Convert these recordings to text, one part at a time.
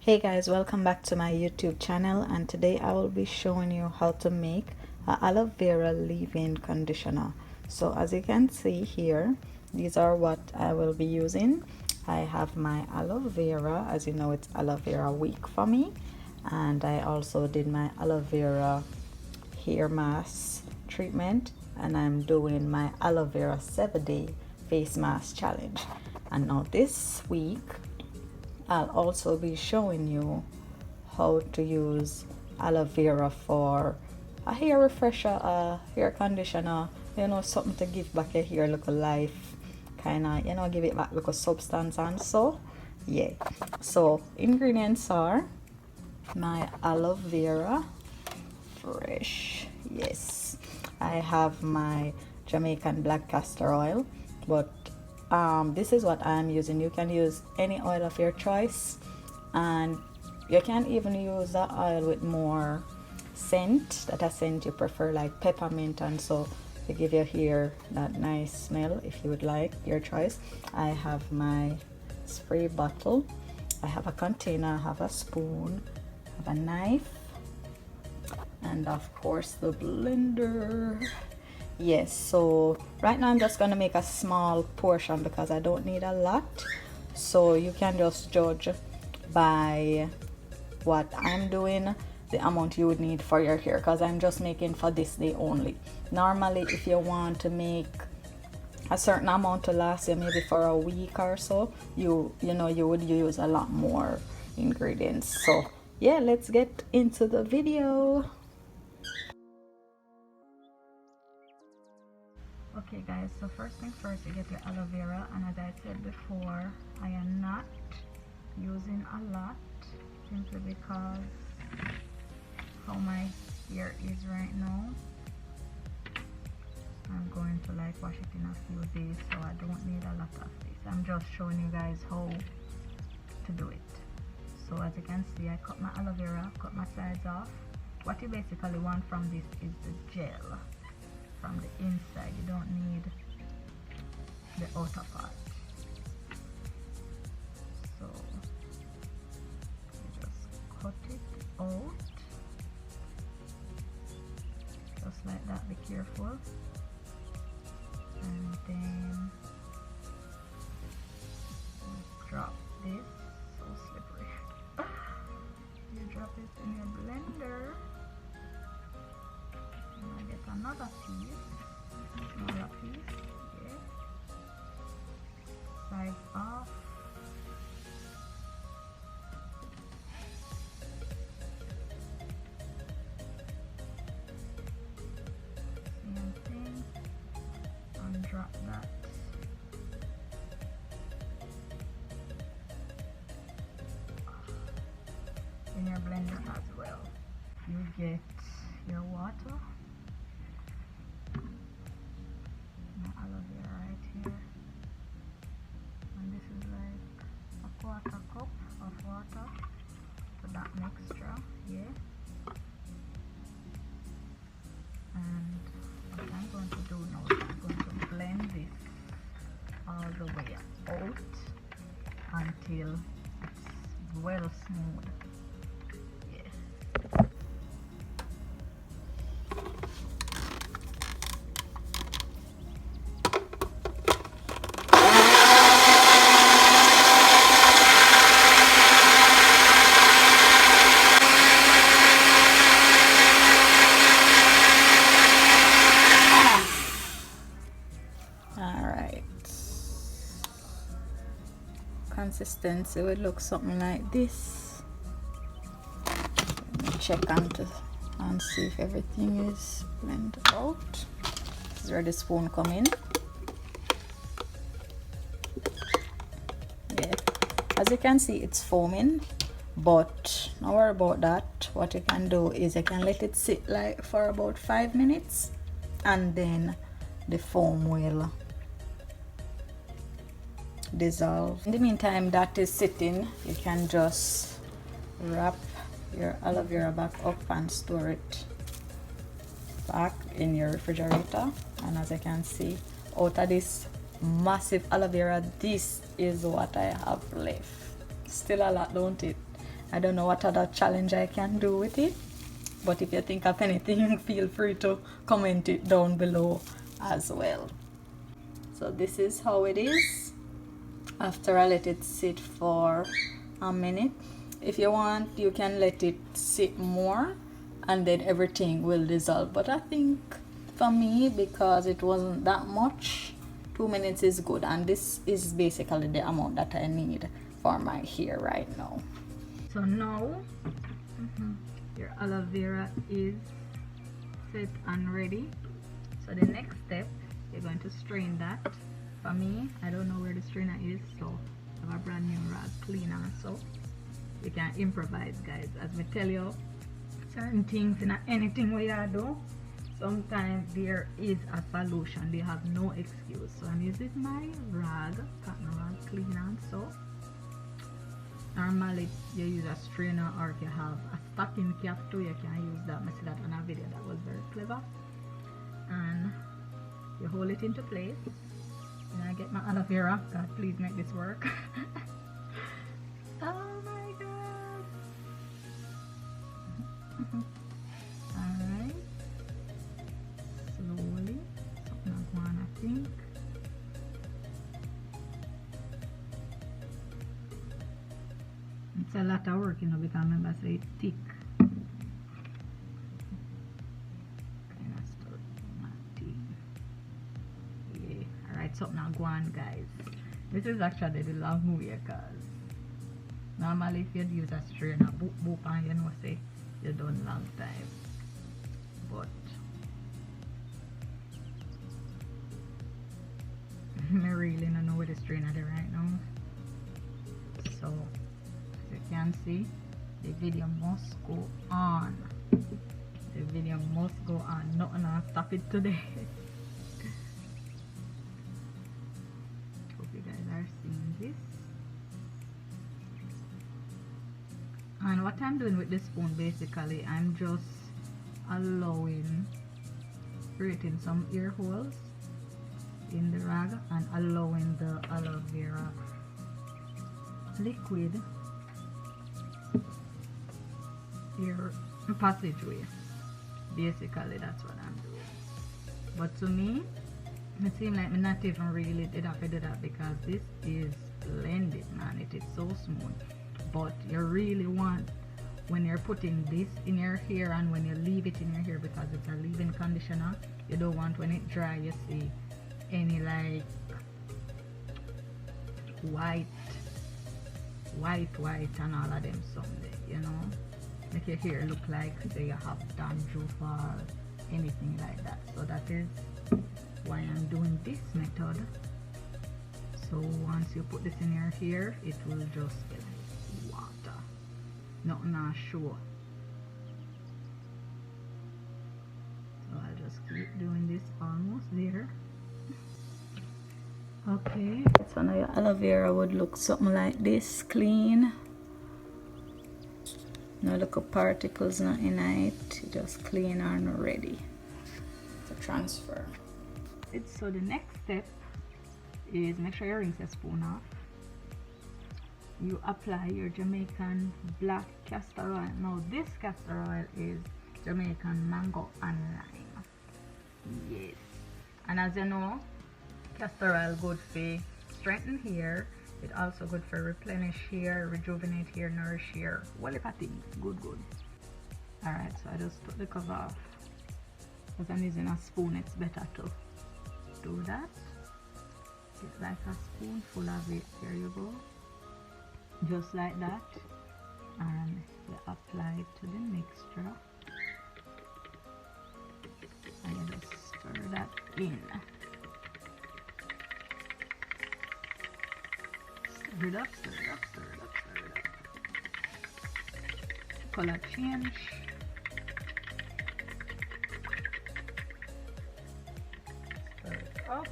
Hey guys, welcome back to my YouTube channel, and today I will be showing you how to make a aloe vera leave-in conditioner. So as you can see here, these are what I will be using. I have my aloe vera. As you know, it's aloe vera week for me, and I also did my aloe vera hair mask treatment, and I'm doing my aloe vera 7-day face mask challenge. And now this week I'll also be showing you how to use aloe vera for a hair refresher, a hair conditioner, you know, something to give back your hair a little life, kind of, you know, give it back a little substance. And so yeah, so ingredients are my aloe vera fresh, yes, I have my Jamaican black castor oil, but this is what I'm using. You can use any oil of your choice, and you can even use the oil with more scent, that a scent you prefer, like peppermint, and so to give your hair that nice smell, if you would like, your choice. I have my spray bottle, I have a container, I have a spoon, I have a knife, and of course the blender. Yes, so right now I'm just gonna make a small portion because I don't need a lot, so you can just judge by what I'm doing the amount you would need for your hair, because I'm just making for this day only. Normally if you want to make a certain amount to last you maybe for a week or so, you know you would use a lot more ingredients. So yeah, let's get into the video. Okay guys, so first thing first, you get your aloe vera, and as I said before, I am not using a lot simply because how my hair is right now. I'm going to like wash it in a few days, so I don't need a lot of this. I'm just showing you guys how to do it. So as you can see, I cut my aloe vera, cut my sides off. What you basically want from this is the gel from the inside. You don't need the outer part. So you just cut it out just like that. Be careful. And then you drop this. So slippery. You drop it in your blender. I get another piece, smaller piece, okay, sides off, same thing, and drop that. In your blender as well. You get your water, aloe vera right here, and this is like a quarter cup of water for that mixture, yeah. And what I'm going to do now is I'm going to blend this all the way out until it's well smooth. Consistency would look something like this. Let me check and see if everything is blended out. This is where the spoon come in. Yeah, as you can see, it's foaming, but don't worry about that. What you can do is you can let it sit like for about 5 minutes, and then the foam will dissolve. In the meantime that is sitting, you can just wrap your aloe vera back up and store it back in your refrigerator. And as you can see, out of this massive aloe vera, this is what I have left. Still a lot, don't it? I don't know what other challenge I can do with it, but if you think of anything, feel free to comment it down below as well. So this is how it is after I let it sit for a minute. If you want, you can let it sit more and then everything will dissolve, but I think for me, because it wasn't that much, 2 minutes is good, and this is basically the amount that I need for my hair right now. So now your aloe vera is set and ready. So the next step, you're going to strain that. For me, I don't know where the strainer is, so I have a brand new rag cleaner, so you can improvise, guys. As I tell you, certain things in anything we do, sometimes there is a solution. They have no excuse. So I'm using my rag, cotton rag cleaner. So normally you use a strainer, or if you have a stocking cap too, you can use that. I see that on a video, that was very clever. And you hold it into place. And I get my aloe vera. God, please make this work. Oh my god. Alright. Slowly. Something like one, I think. It's a lot of work, you know, because remember I say it's thick. So now go on, guys. This is actually the long way, because normally if you'd use a strainer, boop boop, and you know say you done long time, but I really don't know where the strainer is right now. So as you can see, the video must go on. The video must go on. Nothing will stop it today. Seeing this, and what I'm doing with this spoon, basically I'm just creating some ear holes in the rag and allowing the aloe vera liquid ear passageway. Basically that's what I'm doing. But to me, it seems like me not even really did have to do that, because this is blended, man. It is so smooth. But you really want, when you're putting this in your hair and when you leave it in your hair, because it's a leave-in conditioner, you don't want when it dry you see any like white and all of them someday, you know, make your hair look like say you have dandruff or anything like that. So that is why I'm doing this method. So once you put this in your hair, it will just get water, nothing not sure. So I'll just keep doing this, almost there. Okay, so now your aloe vera would look something like this, clean. No little particles, nothing in it, just clean and ready to transfer. So the next step is make sure you rinse your spoon off. You apply your Jamaican black castor oil. Now this castor oil is Jamaican mango and lime. Yes. And as you know, castor oil good for strengthen hair. It also good for replenish hair, rejuvenate hair, nourish hair. Well, if I think good. Alright, so I just took the cover off. Because I'm using a spoon, it's better to do that. Get like a spoonful of it. There you go, just like that, and you apply it to the mixture and you just stir that in. Stir it up. Color change. Up,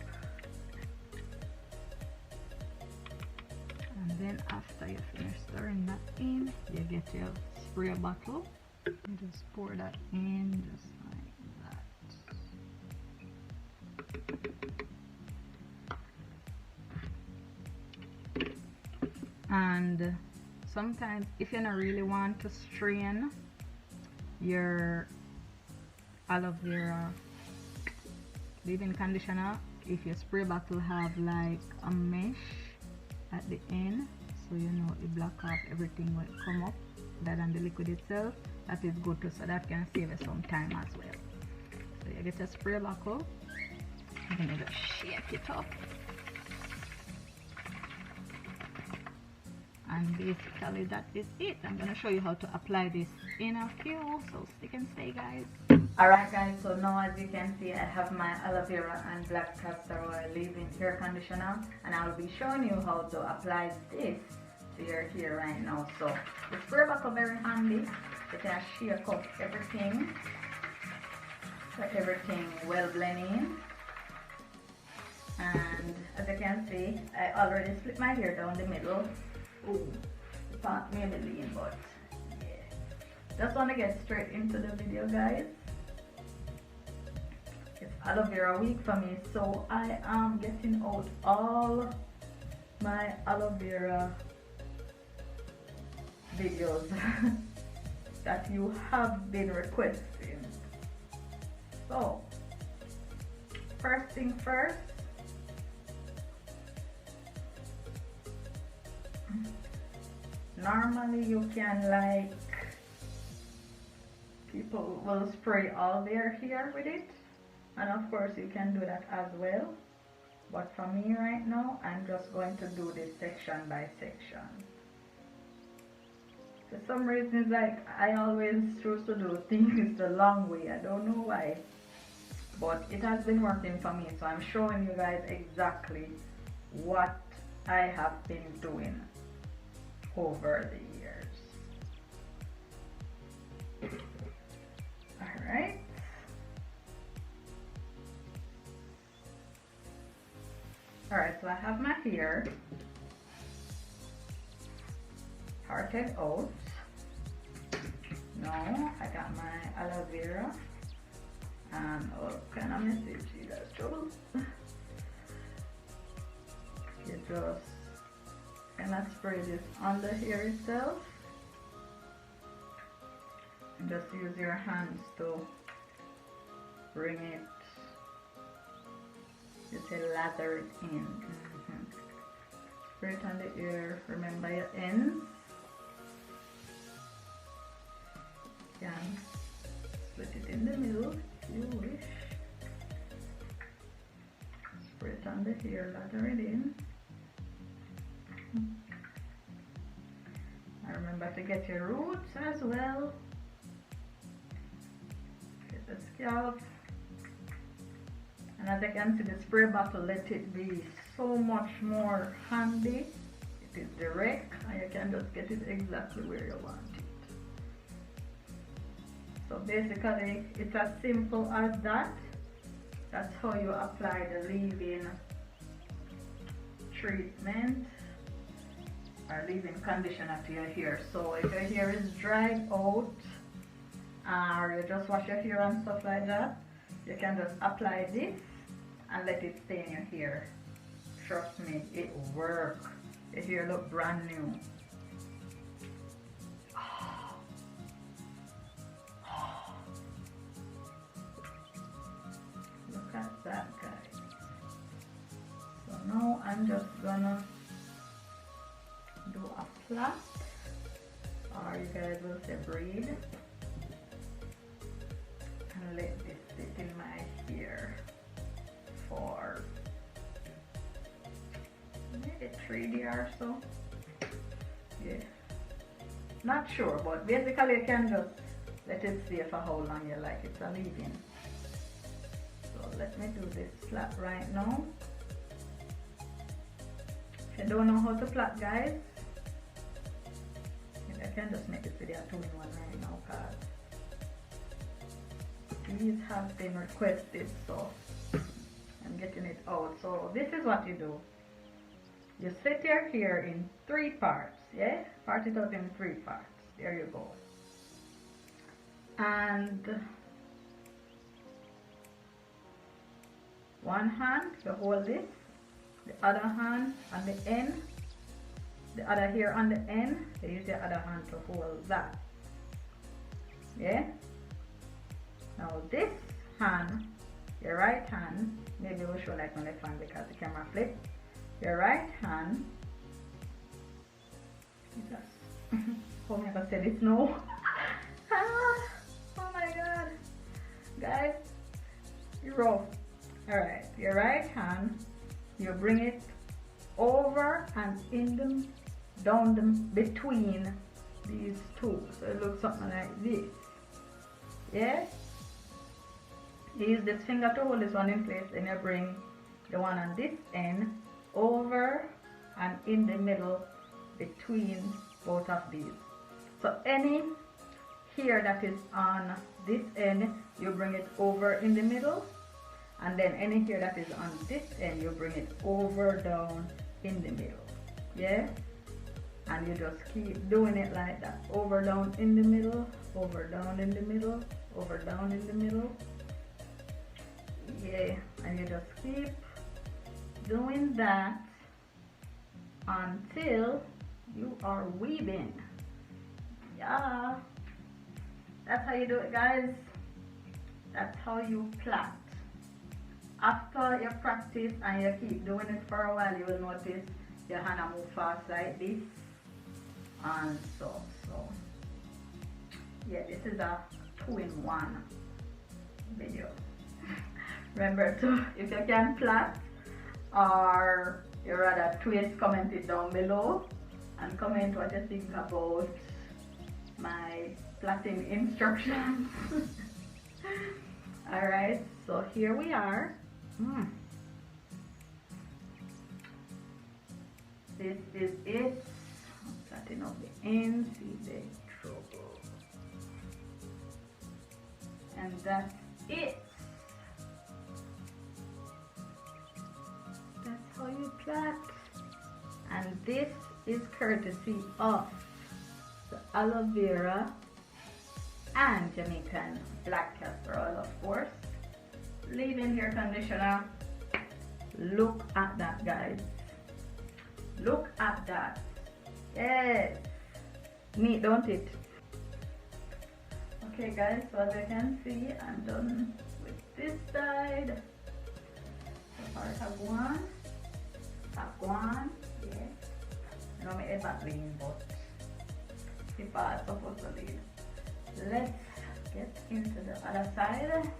and then after you finish stirring that in, you get your spray bottle. You just pour that in just like that. And sometimes if you don't really want to strain your aloe vera leave-in conditioner, if your spray bottle have like a mesh at the end, so you know it block off everything when it come up rather than the liquid itself, that is good too, so that can save you some time as well. So you get a spray bottle, I'm gonna just shake it up, and basically that is it. I'm gonna show you how to apply this in a few, so stick and stay guys. Alright guys, so now as you can see I have my aloe vera and black castor oil leave-in hair conditioner, and I'll be showing you how to apply this to your hair right now. So the spray bottle very handy, you can shake up everything, let everything well blend in. And as you can see, I already split my hair down the middle. Ooh, the part may be lean, but yeah. Just want to get straight into the video guys. It's aloe vera week for me, so I am getting out all my aloe vera videos that you have been requesting. So first thing first, normally you can, like, people will spray all their hair with it, and of course you can do that as well, but for me right now I'm just going to do this section by section. For some reason it's like I always choose to do things the long way. I don't know why, but it has been working for me, so I'm showing you guys exactly what I have been doing over the years. Alright. Alright, so I have my hair parted out. Now I got my aloe vera and all kind of message you guys chose. You just cannot spray this on the hair itself, and just use your hands to bring it, you say lather it in. Spray it on the ear, remember your ends. You can split it in the middle if you wish. Spray it on the hair, lather it in. And remember to get your roots as well. Get the scalp. And as you can see, the spray bottle let it be so much more handy. It is direct and you can just get it exactly where you want it. So basically it's as simple as that. That's how you apply the leave-in treatment or leave-in conditioner to your hair. So if your hair is dried out or you just wash your hair and stuff like that, you can just apply this and let it stay in your hair. Trust me, it will work. Your hair look brand new. Look at that guys. So now I'm just gonna do a plait, or you guys will say braid, and let this sit in my hair for maybe 3 days or so. Yeah, not sure, but basically you can just let it stay for how long you like. It's a leave-in. So let me do this plait right now. If you don't know how to plait guys, I can just make this video a 2-in-1 right now because these have been requested, so I'm getting it out. So this is what you do. You split your hair in 3 parts, yeah? Part it out in 3 parts. There you go. And one hand, you hold this. The other hand on the end, the other hair on the end, you use your other hand to hold that. Yeah. Now this hand, your right hand, maybe we'll show like my left hand because the camera flip. Your right hand, how am I gonna say this now? Oh my god, guys, you're rough. Alright, your right hand, you bring it over and in them, down them, between these two. So it looks something like this. Yeah? You use this finger to hold this one in place, then you bring the one on this end over and in the middle between both of these. So any hair that is on this end, you bring it over in the middle, and then any hair that is on this end, you bring it over down in the middle. Yeah? And you just keep doing it like that. Over down in the middle, over down in the middle, over down in the middle. Yeah, and you just keep doing that until you are weaving. Yeah, that's how you do it, guys. That's how you plait. After you practice and you keep doing it for a while, you will notice your hand will move fast like this and so yeah, this is a 2-in-1 video. Remember to, if you can plait or you rather twist, comment it down below and comment what you think about my plaiting instructions. Alright, so here we are. This is it. I'm plaiting up the ends, see the trouble. And that's it. That's how you plait. And this is courtesy of the Aloe Vera and Jamaican black castor oil, of course. Leave-in hair conditioner. Look at that, guys. Look at that. Yes. Neat, don't it? Okay, guys, so as you can see, I'm done with this side. So I have one. Yes. I know my head not lean, but the part supposed to lean. Let's get into the other side.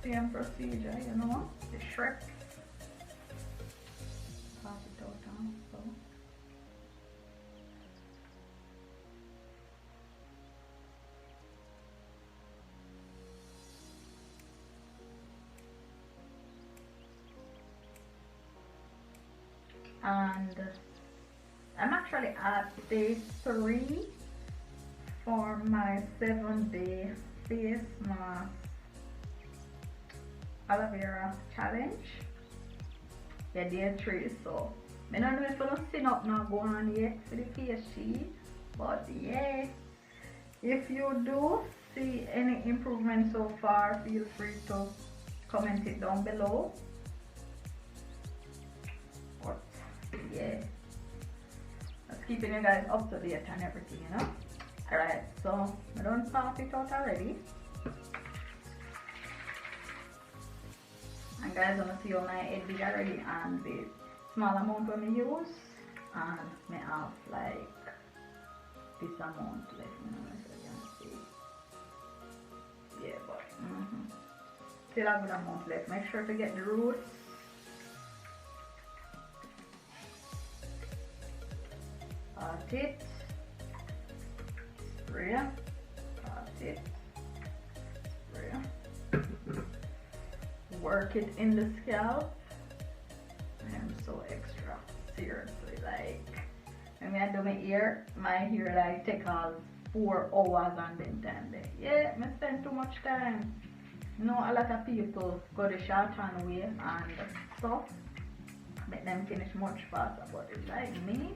Same procedure, you know, the shrek. Pass it out down, so. And I'm actually at day 3 for my 7-day face mask aloe vera challenge. Yeah, day 3, so I don't know if I'm seen up now go on yet for the face sheet, but yeah, if you do see any improvement so far, feel free to comment it down below. But yeah, that's keeping you guys up to date and everything, you know. Alright, so I don't pass it out already. And guys, I'm gonna see all my head big already and the small amount when we use, and may have like this amount left, you know, so you can see. Yeah, but still have a good amount left. Make sure to get the roots. Pat it. Spray. Pat it. Spray. Work it in the scalp. I am so extra, seriously, like when I do my hair like take all 4 hours and then 10 days. Yeah, I spend too much time. You know, a lot of people go the short hand way and stuff, make them finish much faster, but it's like me,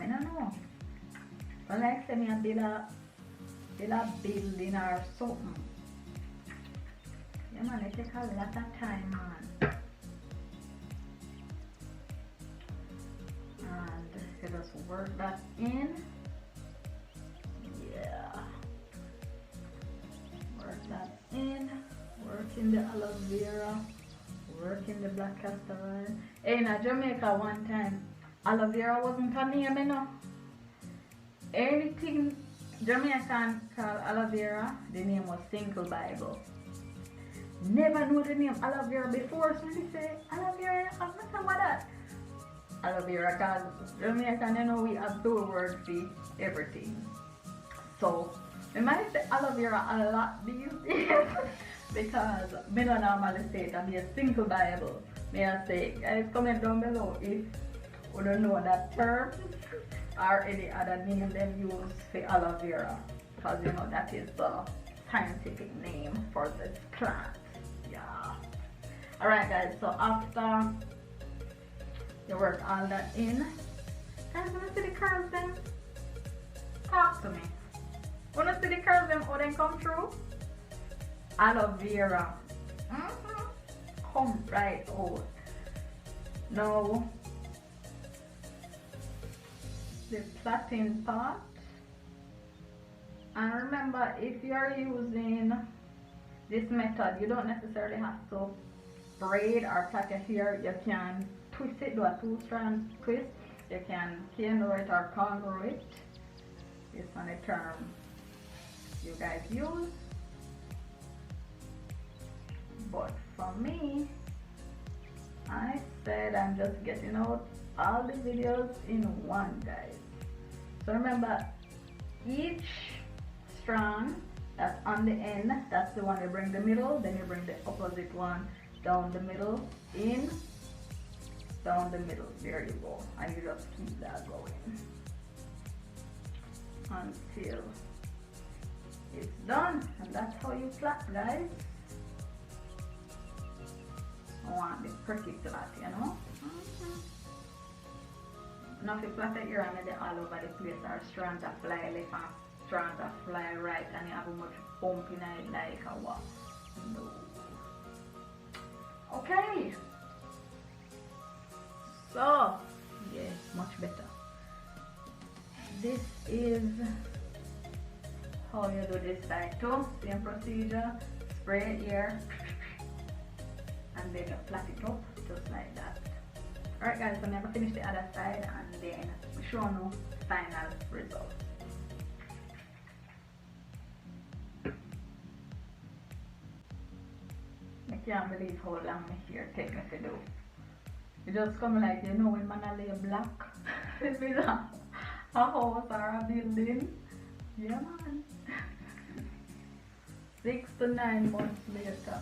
I don't know. But like say me a build a building or something. Yeah man, it takes a lot of time, man. And you just work that in. Yeah, work that in. Work in the aloe vera. Work in the black castor oil. Hey, in Jamaica one time, aloe vera wasn't a name, you know. Anything Jamaican called aloe vera, the name was Single Bible. Never knew the name aloe vera before, so they say aloe vera, I'm not talking about that. Aloe vera, because Jamaican, you know, we have two words for everything. So, we might say aloe vera a lot these days because me don't normally say it on the Single Bible. May I say, guys, comment down below if you don't know that term or any other name they use for aloe vera, because you know that is the scientific name for this plant. Yeah. Alright guys, so after you work all that in, guys, wanna see the curls then? Talk to me. Wanna see the curls them how they come through? Aloe vera. Come right out. Now the plaiting part, and remember, if you're using this method, you don't necessarily have to braid or plait your hair. You can twist it, do a 2-strand twist. You can cornrow it or cornrow it. This one the term you guys use, but for me, I said I'm just getting out all the videos in one, guys. So remember, each strand that's on the end, that's the one you bring the middle, then you bring the opposite one down the middle, in, down the middle. There you go, and you just keep that going until it's done. And that's how you plait, guys. I want the pretty plait, you know. Now if you plait it, you're on it all over the place, or strands that fly left and strands that fly right, and you have a much bump in it like a what? No. Okay. So, yeah, much better. This is how you do this side too. Same procedure. Spray it here, and then you plait it up just like that. Alright guys, so I'm gonna finish the other side and then show you final result. I can't believe how long my hair take me to do. It just come like, you know, when man lay black it's with a house or a building. Yeah man. 6 to 9 months later.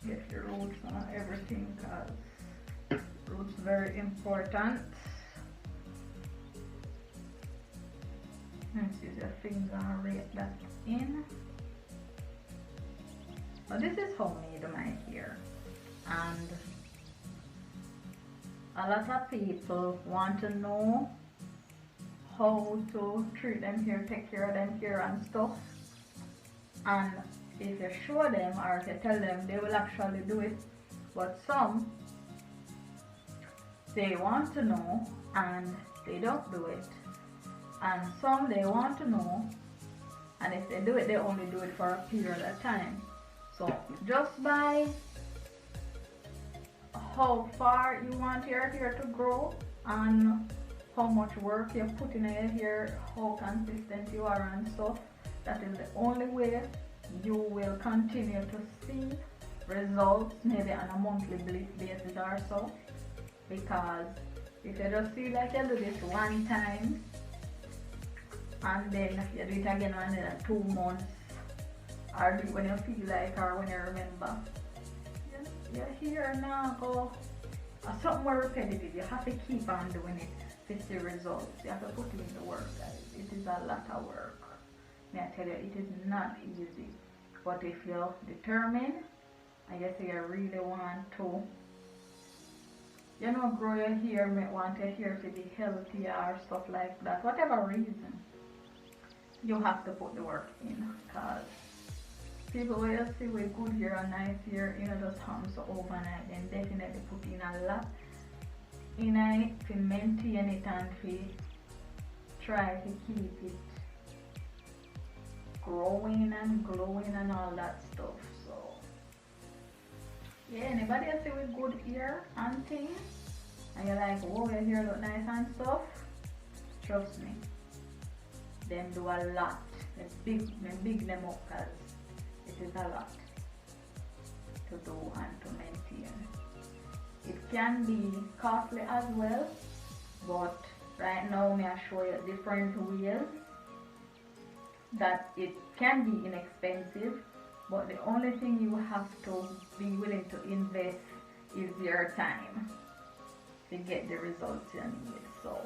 Get your roots on everything, because roots very important. Let's use your finger and rake that in. Now this is homemade my hair, and a lot of people want to know how to treat them hair, take care of them hair and stuff, and if you show them or if you tell them, they will actually do it. But some, they want to know and they don't do it, and some they want to know, and if they do it, they only do it for a period of time. So just by how far you want your hair to grow and how much work you put in your hair, how consistent you are and stuff, that is the only way you will continue to see results, maybe on a monthly basis or so. Because if you just feel like you do this one time and then you do it again in 2 months, or do it when you feel like or when you remember, your hair now go something more repetitive. You have to keep on doing it to see results. You have to put in the work, guys. It is a lot of work. May I tell you, it is not easy. But if you're determined and you say you really want to, you know, grow your hair, may want your hair to be healthy or stuff like that, whatever reason, you have to put the work in. Because people will you see with good hair and nice hair, you know, just comes overnight, and definitely put in a lot. in it to maintain it and to try to keep it growing and glowing and all that stuff. So yeah, anybody else with good hair and things and you're like, whoa, your hair look nice and stuff, trust me, them do a lot. They big them up because it is a lot to do and to maintain. It can be costly as well, but right now may I show you different ways that it can be inexpensive, but the only thing you have to be willing to invest is your time to get the results you need. So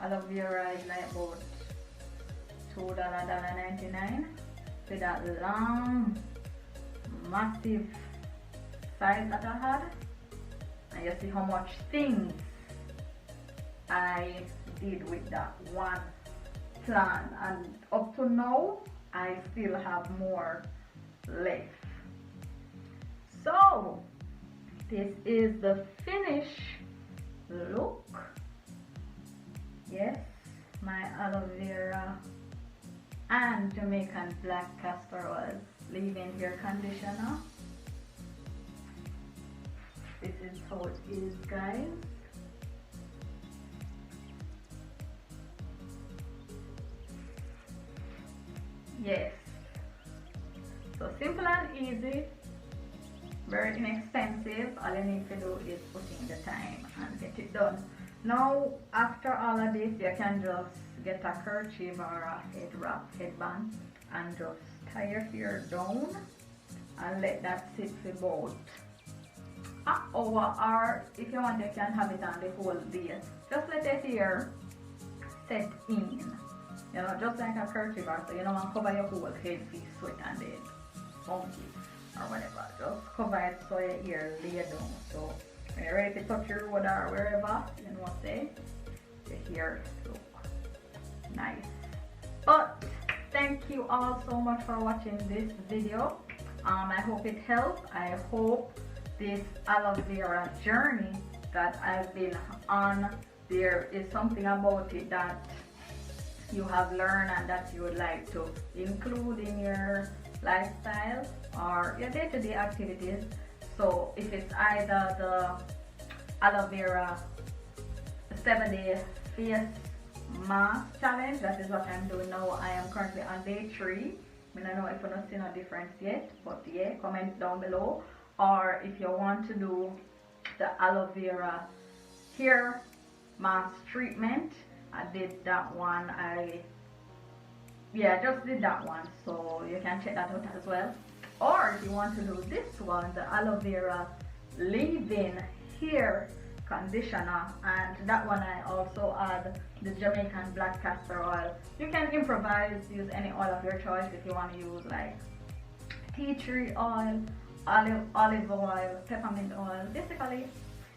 aloe vera is like about $2.99 for that long massive size that I had, and you see how much things I did with that one plant, and up to now I still have more left. So this is the finished look. Yes, my aloe vera and Jamaican black castor oil leave-in hair conditioner. This is how it is, guys. Yes, so simple and easy, very inexpensive. All you need to do is put in the time and get it done. Now after all of this, you can just get a kerchief or a head wrap, headband, and just tie your hair down and let that sit for about an hour, or if you want you can have it on the whole day. Just let the hair set in, you know, just like a kerchief, so you don't want to cover your whole head with sweat and then funky or whatever. Just cover it so your hair lay down. So when you're ready to touch your road or wherever, you know what I say, the hair look nice. But thank you all so much for watching this video. I hope it helped. I hope this aloe vera journey that I've been on, there is something about it that you have learned and that you would like to include in your lifestyle or your day-to-day activities. So if it's either the aloe vera 7-day face mask challenge, that is what I'm doing now. I am currently on day 3. I don't know if you're not seeing a difference yet, but yeah, comment down below. Or if you want to do the aloe vera hair mask treatment, I did that one. I just did that one, so you can check that out as well. Or if you want to do this one, the aloe vera leave-in hair conditioner, and that one I also add the Jamaican black castor oil. You can improvise, use any oil of your choice. If you want to use like tea tree oil, olive oil, peppermint oil, basically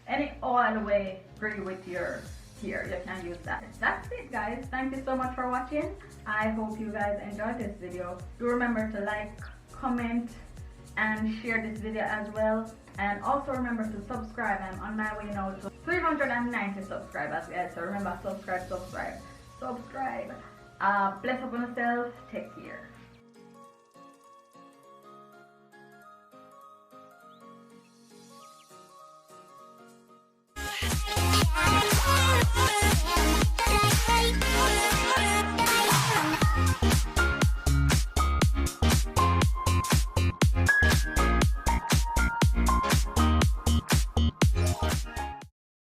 any oil way agree with your hair, you can use that. That's it, guys. Thank you so much for watching. I hope you guys enjoyed this video. Do remember to like, comment, and share this video as well. And also remember to subscribe. I'm on my way now to 390 subscribers, guys. So remember, subscribe. Bless up on yourself. Take care.